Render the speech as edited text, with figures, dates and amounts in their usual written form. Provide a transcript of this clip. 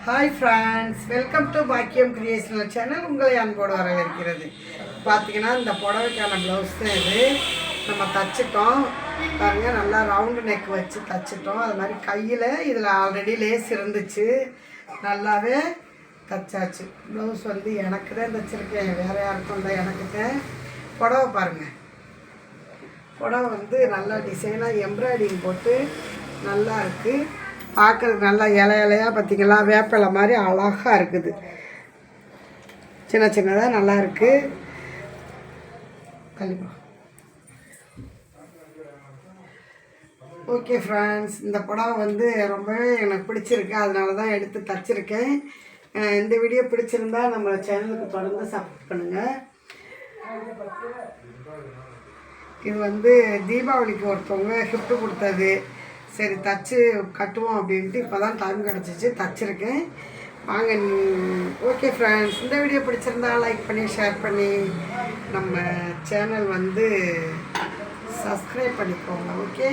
Hi friends, welcome to பாக்கியம் creational channel. உங்களை அன்போடு வரவேற்கிறது. பார்த்தீங்கன்னா இந்த புடவைக்கான ப்ளவுஸ் தான் இது. நம்ம தச்சுட்டோம் பாருங்கள், நல்லா ரவுண்டு நெக் வச்சு தச்சுட்டோம். அது மாதிரி கையில் இதில் ஆல்ரெடி லேஸ் இருந்துச்சு, நல்லாவே தச்சாச்சு. ப்ளவுஸ் வந்து எனக்கு தான் தச்சுருக்கேன், வேறு யாருக்கும் தான், எனக்கு தான். புடவை பாருங்கள், புடவை வந்து நல்லா டிசைனாக எம்ப்ராய்டிங் போட்டு நல்லா இருக்குது. பார்க்குறதுக்கு நல்லா இலையாக பார்த்திங்களா, வேப்பிலை மாதிரி அழகாக இருக்குது. சின்ன சின்னதாக நல்லா இருக்குது. கண்டிப்பாக ஓகே ஃப்ரெண்ட்ஸ், இந்த படம் வந்து ரொம்பவே எனக்கு பிடிச்சிருக்கு, அதனால தான் எடுத்து தச்சுருக்கேன். இந்த வீடியோ பிடிச்சிருந்தா நம்ம சேனலுக்கு தொடர்ந்து சப்போர்ட் பண்ணுங்கள். இது வந்து தீபாவளிக்கு ஒருத்தவங்க கிஃப்ட்டு கொடுத்தது. சரி தச்சு கட்டுவோம் அப்படின்ட்டு இப்போ தான் டைம் கிடச்சிச்சு, தச்சுருக்கேன். வாங்க. ஓகே ஃப்ரெண்ட்ஸ், இந்த வீடியோ பிடிச்சிருந்தா லைக் பண்ணி ஷேர் பண்ணி நம்ம சேனல் வந்து சப்ஸ்கிரைப் பண்ணிக்கோங்க. ஓகே.